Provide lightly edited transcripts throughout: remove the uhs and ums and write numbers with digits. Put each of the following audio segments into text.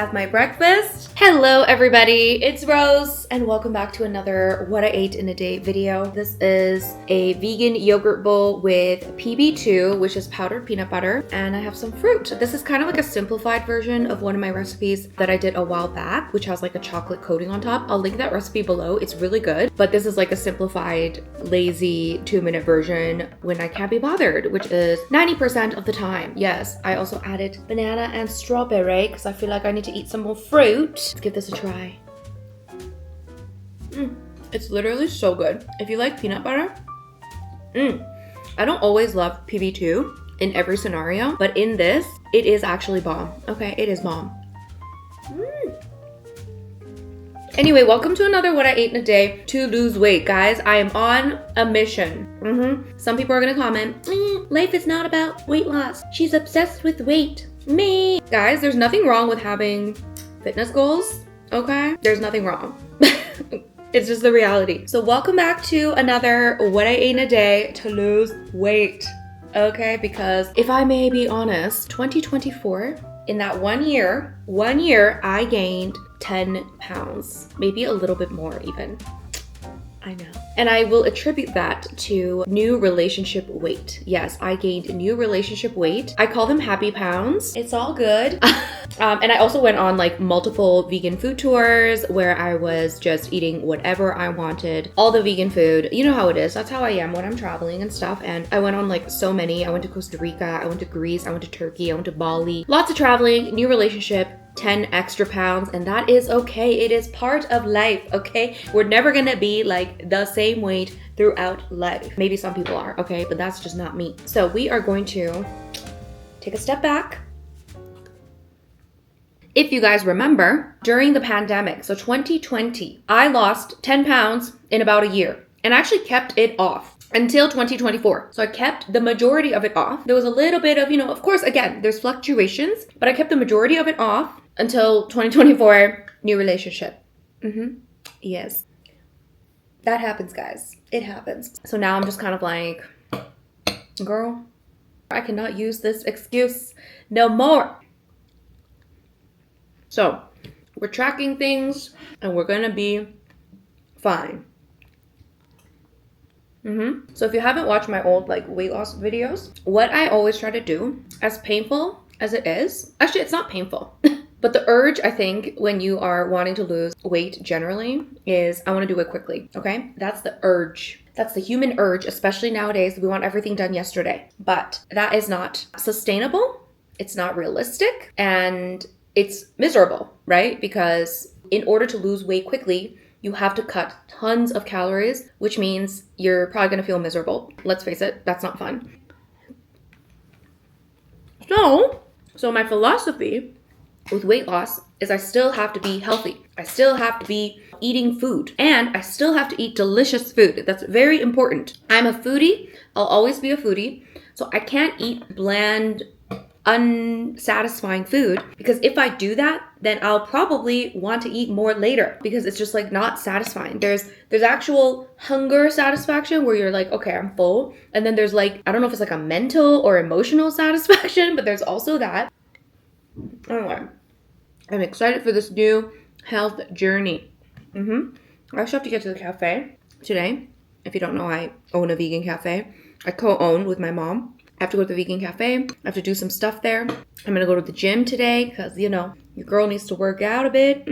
have my breakfast. Hello everybody, it's Rose and welcome back to another What I Ate in a Day video. This is a vegan yogurt bowl with PB2, which is powdered peanut butter, and I have some fruit. This is kind of like a simplified version of one of my recipes that I did a while back, which has like a chocolate coating on top. I'll link that recipe below. It's really good, but this is like a simplified, lazy 2-minute version when I can't be bothered, which is 90% of the time. Yes, I also added banana and strawberry because I feel like I need to eat some more fruit. Let's give this a try. It's literally so good. If you like peanut butter, I don't always love PB2 in every scenario, but in this, it is actually bomb. Okay, it is bomb. Anyway, welcome to another What I Ate in a Day to lose weight, guys. I am on a mission. Some people are gonna comment, life is not about weight loss. She's obsessed with weight. Me. Guys, there's nothing wrong with having fitness goals, okay? There's nothing wrong. It's just the reality. So welcome back to another What I Ate in a Day to lose weight, okay? Because if I may be honest, 2024, in that 1 year, I gained 10 pounds, maybe a little bit more even. I know. And I will attribute that to new relationship weight. Yes, I gained new relationship weight. I call them happy pounds. It's all good. And I also went on like multiple vegan food tours where I was just eating whatever I wanted. All the vegan food. You know how it is. That's how I am when I'm traveling and stuff. And I went on like so many. I went to Costa Rica. I went to Greece. I went to Turkey. I went to Bali. Lots of traveling, new relationship. 10 extra pounds, and that is okay. It is part of life, okay? We're never gonna be like the same weight throughout life. Maybe some people are, okay? But that's just not me. So we are going to take a step back. If you guys remember, during the pandemic, so 2020, I lost 10 pounds in about a year and actually kept it off until 2024. So I kept the majority of it off. There was a little bit of, of course, again, there's fluctuations, but I kept the majority of it off until 2024, new relationship. Yes. That happens, guys. It happens. So now I'm just kind of like, girl, I cannot use this excuse no more. So we're tracking things and we're gonna be fine. So if you haven't watched my old like weight loss videos, what I always try to do, as painful as it is, actually it's not painful, but the urge I think when you are wanting to lose weight generally is I want to do it quickly, okay? That's the urge. That's the human urge, especially nowadays. We want everything done yesterday, but that is not sustainable. It's not realistic and it's miserable, right? Because in order to lose weight quickly, you have to cut tons of calories, which means you're probably gonna feel miserable. Let's face it, that's not fun. So my philosophy with weight loss is I still have to be healthy. I still have to be eating food and I still have to eat delicious food. That's very important. I'm a foodie. I'll always be a foodie. So I can't eat bland, unsatisfying food because if I do that, then I'll probably want to eat more later because it's just like not satisfying. There's actual hunger satisfaction where you're like, okay, I'm full. And then there's like, I don't know if it's like a mental or emotional satisfaction, but there's also that. Anyway, I'm excited for this new health journey. I actually have to get to the cafe today. If you don't know, I own a vegan cafe. I co-own with my mom. I have to go to the vegan cafe. I have to do some stuff there. I'm gonna go to the gym today because, your girl needs to work out a bit.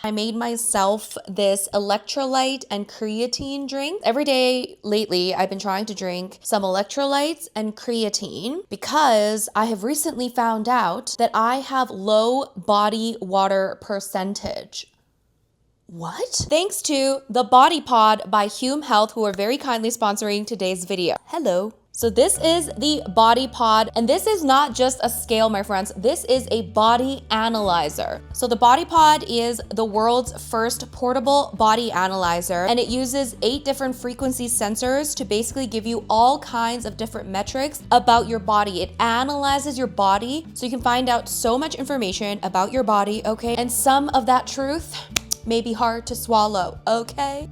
I made myself this electrolyte and creatine drink. Every day lately, I've been trying to drink some electrolytes and creatine because I have recently found out that I have low body water percentage. What? Thanks to the Body Pod by Hume Health, who are very kindly sponsoring today's video. Hello. So this is the Body Pod, and this is not just a scale, my friends. This is a body analyzer. So the Body Pod is the world's first portable body analyzer, and it uses 8 different frequency sensors to basically give you all kinds of different metrics about your body. It analyzes your body so you can find out so much information about your body, okay? And some of that truth may be hard to swallow, okay?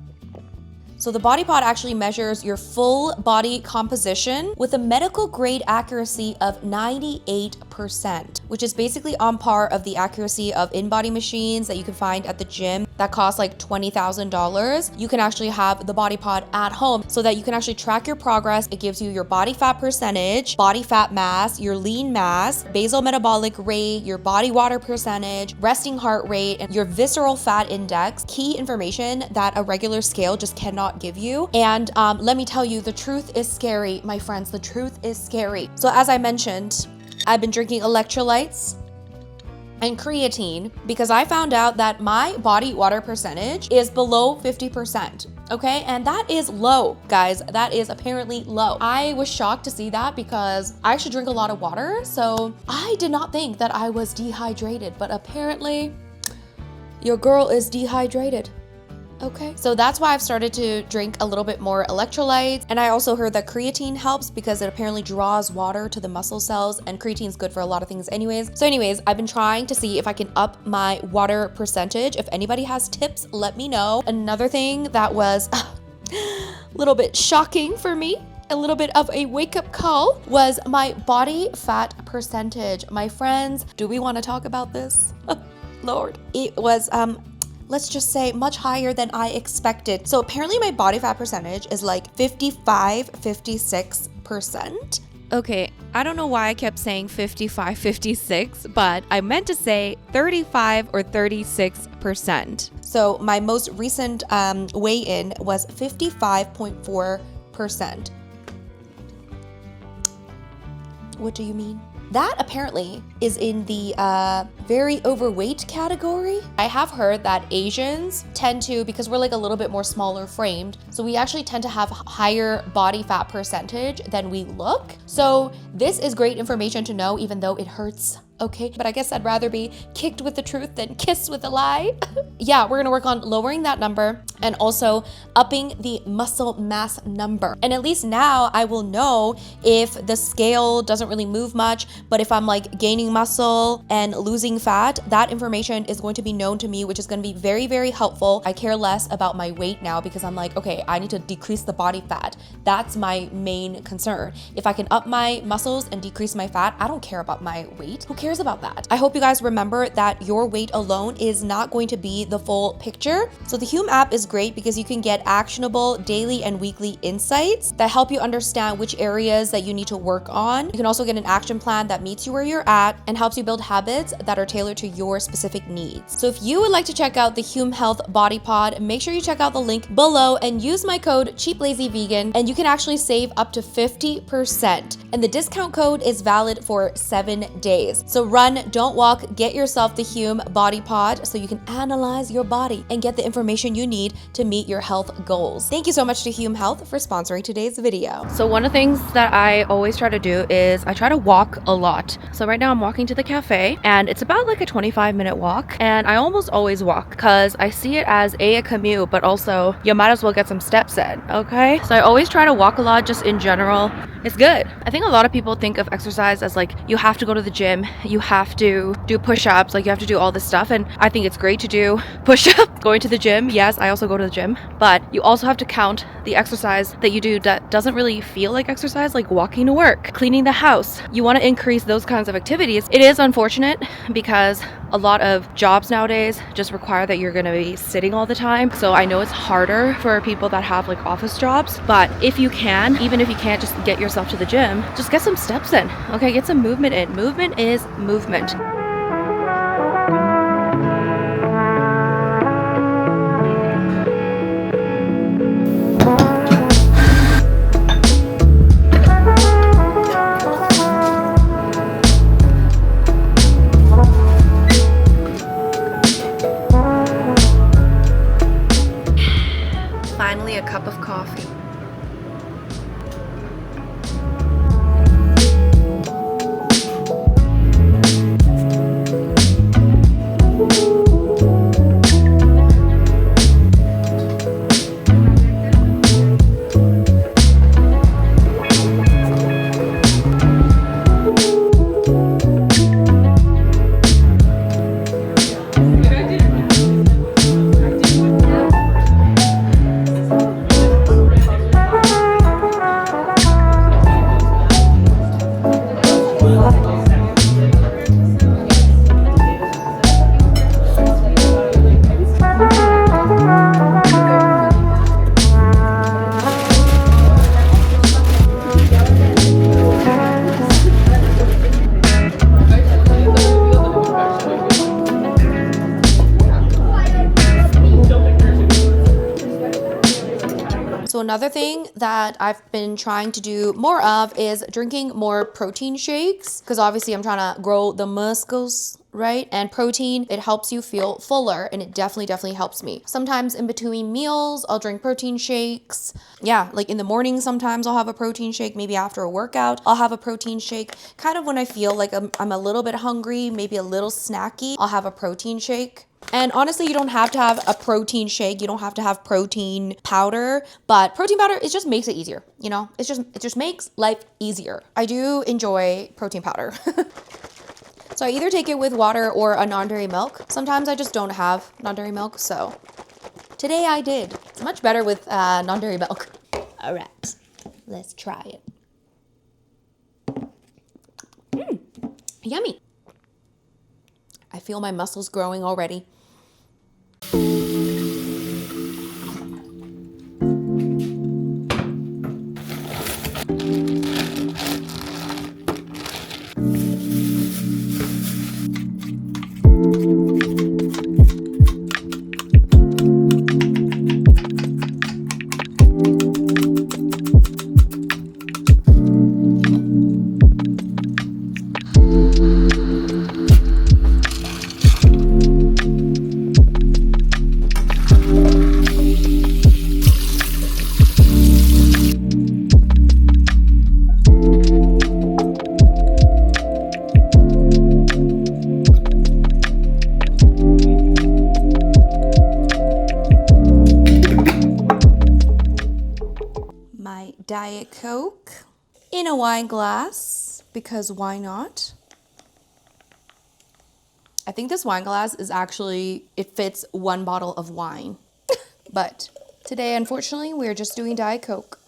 So the Body Pod actually measures your full body composition with a medical grade accuracy of 98%, which is basically on par of the accuracy of in-body machines that you can find at the gym that cost like $20,000. You can actually have the Body Pod at home so that you can actually track your progress. It gives you your body fat percentage, body fat mass, your lean mass, basal metabolic rate, your body water percentage, resting heart rate, and your visceral fat index, key information that a regular scale just cannot give you. And let me tell you, the truth is scary, my friends. The truth is scary. So as I mentioned, I've been drinking electrolytes and creatine because I found out that my body water percentage is below 50%. Okay, and that is low, guys. That is apparently low. I was shocked to see that because I actually drink a lot of water, so I did not think that I was dehydrated, but apparently your girl is dehydrated. Okay, so that's why I've started to drink a little bit more electrolytes. And I also heard that creatine helps because it apparently draws water to the muscle cells, and creatine is good for a lot of things anyways. So anyways, I've been trying to see if I can up my water percentage. If anybody has tips, let me know. Another thing that was a little bit shocking for me, a little bit of a wake-up call, was my body fat percentage. My friends, do we want to talk about this? Lord, it was let's just say much higher than I expected. So apparently my body fat percentage is like 56%. Okay, I don't know why I kept saying 55, 56, but I meant to say 35 or 36%. So my most recent weigh-in was 55.4%. What do you mean? That apparently is in the very overweight category. I have heard that Asians tend to, because we're like a little bit more smaller framed, so we actually tend to have higher body fat percentage than we look. So this is great information to know, even though it hurts. Okay, but I guess I'd rather be kicked with the truth than kissed with a lie. Yeah, we're gonna work on lowering that number and also upping the muscle mass number. And at least now I will know if the scale doesn't really move much, but if I'm like gaining muscle and losing fat, that information is going to be known to me, which is gonna be very, very helpful. I care less about my weight now because I'm like, okay, I need to decrease the body fat. That's my main concern. If I can up my muscles and decrease my fat, I don't care about my weight. Who cares about that? I hope you guys remember that your weight alone is not going to be the full picture. So the Hume app is great because you can get actionable daily and weekly insights that help you understand which areas that you need to work on. You can also get an action plan that meets you where you're at and helps you build habits that are tailored to your specific needs. So if you would like to check out the Hume Health Body Pod, make sure you check out the link below and use my code CheapLazyVegan, and you can actually save up to 50%. And the discount code is valid for 7 days. So run, don't walk, get yourself the Hume Body Pod so you can analyze your body and get the information you need to meet your health goals. Thank you so much to Hume Health for sponsoring today's video. So one of the things that I always try to do is I try to walk a lot. So right now I'm walking to the cafe and it's about like a 25-minute walk, and I almost always walk because I see it as a commute, but also you might as well get some steps in, okay? So I always try to walk a lot just in general. It's good. I think a lot of people think of exercise as like you have to go to the gym, you have to do push-ups, like you have to do all this stuff, and I think it's great to do push-ups, going to the gym. Yes, I also go to the gym, but you also have to count the exercise that you do that doesn't really feel like exercise, like walking to work, cleaning the house. You want to increase those kinds of activities. It is unfortunate because a lot of jobs nowadays just require that you're going to be sitting all the time. So I know it's harder for people that have like office jobs, but if you can, even if you can't just get yourself to the gym, just get some steps in, okay? Get some movement in. Movement is movement. Finally, a cup of coffee. another thing that I've been trying to do more of is drinking more protein shakes, because obviously I'm trying to grow the muscles, right? And protein, it helps you feel fuller, and it definitely helps me. Sometimes in between meals, I'll drink protein shakes. Yeah, like in the morning, sometimes I'll have a protein shake. Maybe after a workout, I'll have a protein shake. Kind of when I feel like I'm a little bit hungry, maybe a little snacky, I'll have a protein shake. And honestly, you don't have to have a protein shake. You don't have to have protein powder, but protein powder, it just makes it easier. You know, it just makes life easier. I do enjoy protein powder. So I either take it with water or a non-dairy milk. Sometimes I just don't have non-dairy milk, so today I did. It's much better with non-dairy milk. All right, let's try it. Yummy. I feel my muscles growing already. My Diet Coke in a wine glass, because why not? I think this wine glass is actually, it fits one bottle of wine. But today, unfortunately, we're just doing Diet Coke.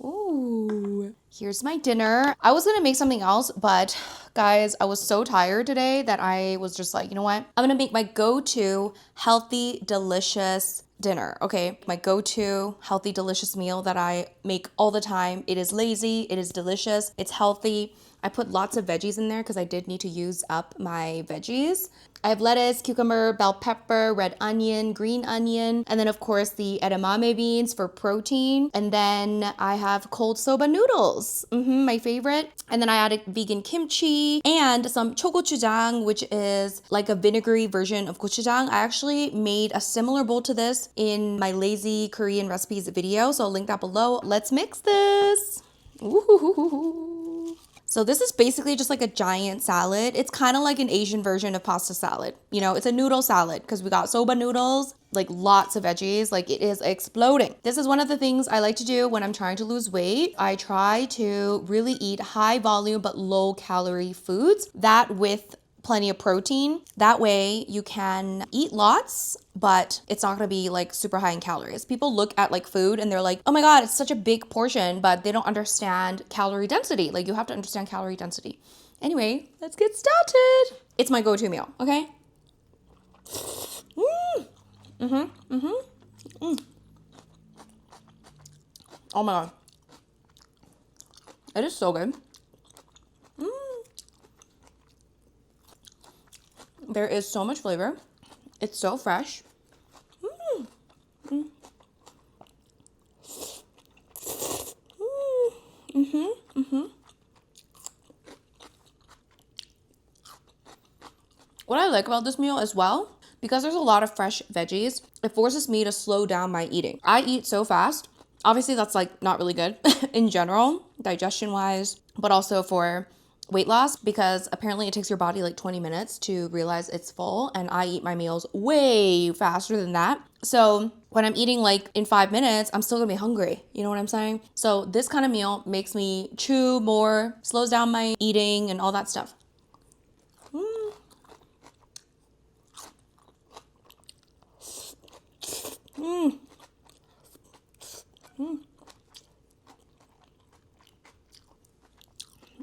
Ooh, here's my dinner. I was gonna make something else, but guys, I was so tired today that I was just like, you know what? I'm gonna make my go-to healthy, delicious dinner, okay? My go-to healthy, delicious meal that I make all the time. It is lazy, it is delicious, it's healthy. I put lots of veggies in there because I did need to use up my veggies. I have lettuce, cucumber, bell pepper, red onion, green onion, and then of course the edamame beans for protein. And then I have cold soba noodles, my favorite. And then I added vegan kimchi and some chogochujang, which is like a vinegary version of gochujang. I actually made a similar bowl to this in my lazy Korean recipes video, so I'll link that below. Let's mix this. Ooh. So this is basically just like a giant salad. It's kind of like an Asian version of pasta salad. You know, it's a noodle salad because we got soba noodles, like lots of veggies, like it is exploding. This is one of the things I like to do when I'm trying to lose weight. I try to really eat high volume but low calorie foods, that with plenty of protein. That way you can eat lots, but it's not gonna be like super high in calories. People look at like food and they're like, oh my God, it's such a big portion, but they don't understand calorie density. Like you have to understand calorie density. Anyway, let's get started. It's my go-to meal, okay? Oh my God. It is so good. There is so much flavor. It's so fresh. What I like about this meal as well, because there's a lot of fresh veggies, it forces me to slow down my eating. I eat so fast. Obviously, that's like not really good in general, digestion wise, but also for weight loss, because apparently it takes your body like 20 minutes to realize it's full, and I eat my meals way faster than that. So when I'm eating like in 5 minutes, I'm still gonna be hungry. You know what I'm saying? So this kind of meal makes me chew more, slows down my eating and all that stuff.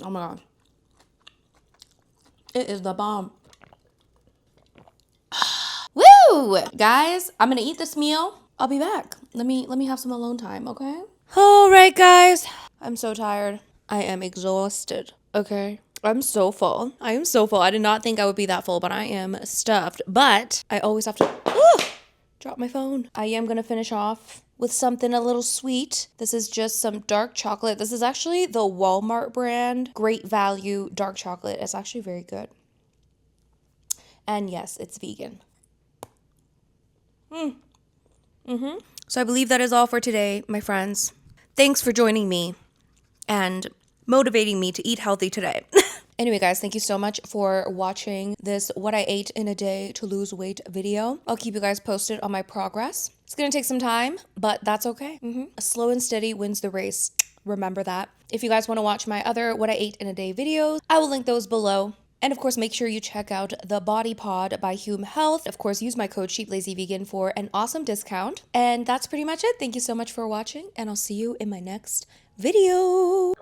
Oh my God. It is the bomb. Woo! Guys, I'm gonna eat this meal. I'll be back. Let me have some alone time, okay? All right, guys. I'm so tired. I am exhausted, okay? I'm so full. I am so full. I did not think I would be that full, but I am stuffed. But I always have to Drop my phone. I am gonna finish off with something a little sweet. This is just some dark chocolate. This is actually the Walmart brand Great Value dark chocolate. It's actually very good. And yes, it's vegan. So I believe that is all for today, my friends. Thanks for joining me and motivating me to eat healthy today. Anyway, guys, thank you so much for watching this What I Ate in a Day to Lose Weight video. I'll keep you guys posted on my progress. It's gonna take some time, but that's okay. Slow and steady wins the race. Remember that. If you guys want to watch my other What I Ate in a Day videos, I will link those below. And of course, make sure you check out the Body Pod by Hume Health. Of course, use my code CheapLazyVegan for an awesome discount. And that's pretty much it. Thank you so much for watching, and I'll see you in my next video.